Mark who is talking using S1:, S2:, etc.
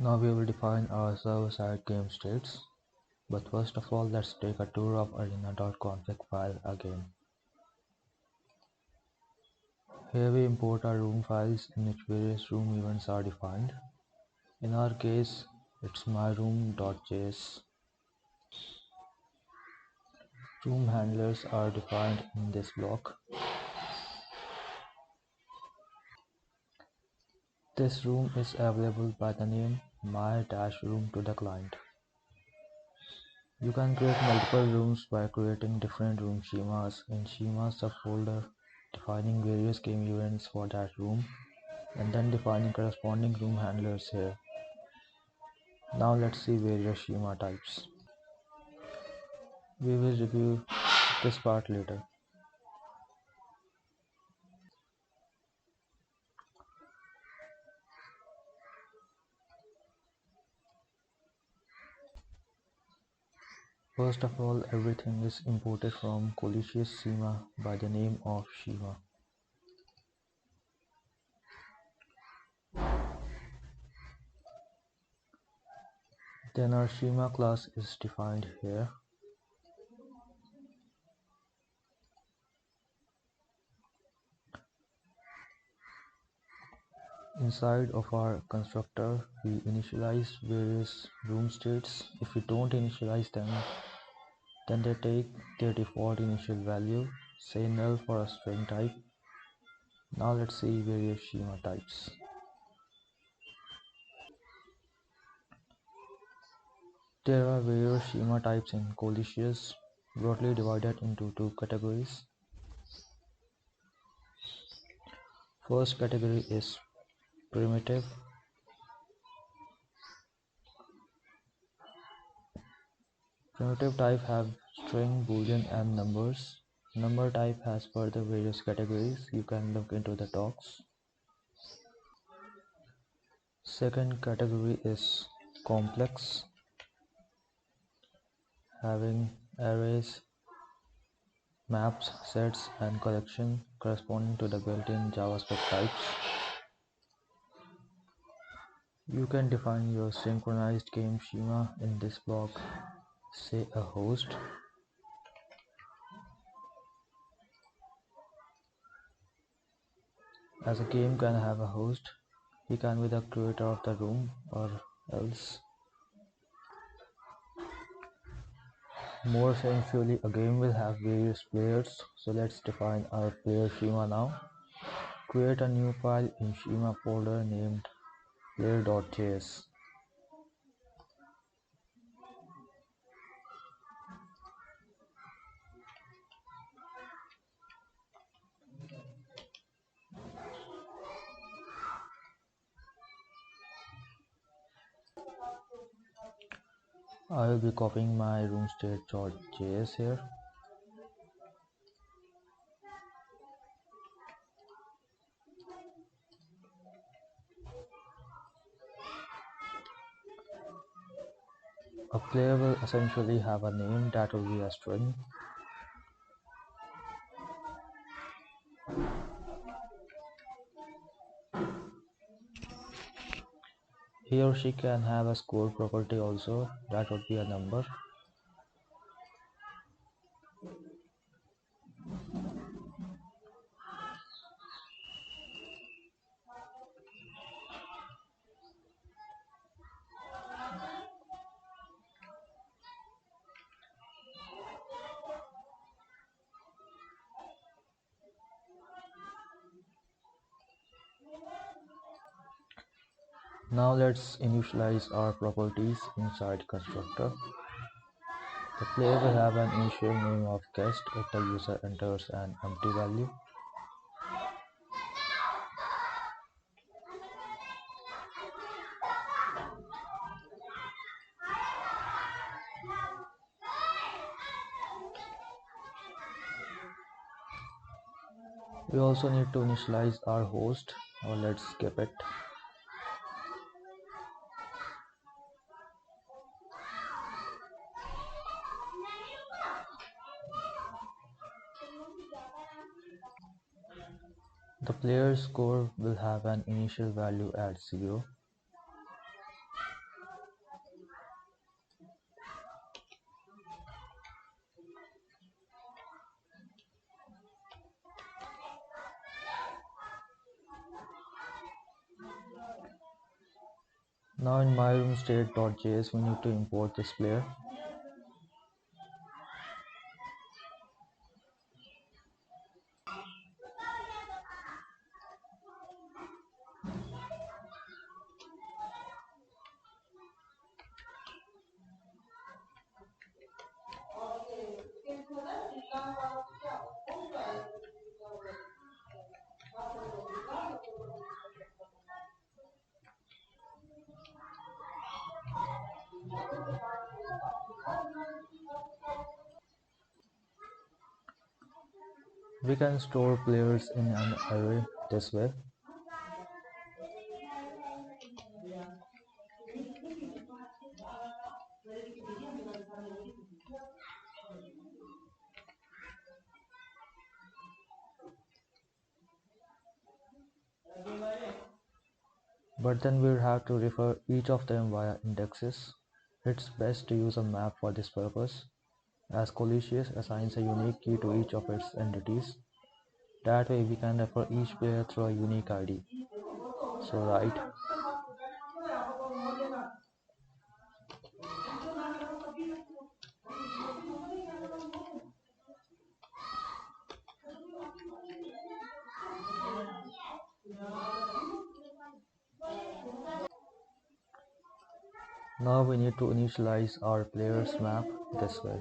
S1: Now we will define our server-side game states, but first of all let's take a tour of arena.config file again. Here we import our room files in which various room events are defined. In our case, it's myroom.js. Room handlers are defined in this block. This room is available by the name my-room to the client. You can create multiple rooms by creating different room schemas in schema subfolder, defining various game events for that room, and then defining corresponding room handlers here. Now let's see various schema types. We will review this part later. First of all, everything is imported from Colicious schema by the name of schema. Then our schema class is defined here. Inside of our constructor, we initialize various room states. If we don't initialize them, then they take their default initial value, say null for a string type. Now let's see various schema types. There are various schema types in Colicious, broadly divided into two categories. First category is primitive. Primitive type have string, boolean and numbers. Number type has further various categories. You can look into the docs. Second category is complex, having arrays, maps, sets and collection corresponding to the built-in JavaScript types. You can define your synchronized game schema in this block, say a host. As a game can have a host, he can be the creator of the room or else. More essentially, a game will have various players, so let's define our player schema now. Create a new file in schema folder named player.js. I will be copying my room state.js here. A player will essentially have a name that will be a string. He or she can have a score property also, that would be a number. Now let's initialize our properties inside constructor. The player will have an initial name of guest if the user enters an empty value. We also need to initialize our host, or let's skip it. The player's score will have an initial value at 0. Now in myroomState.js we need to import this player. We can store players in an array this way. But then we'll have to refer each of them via indexes. It's best to use a map for this purpose, as Collizius assigns a unique key to each of its entities. That way we can refer each player through a unique ID. So right, now we need to initialize our players map this way.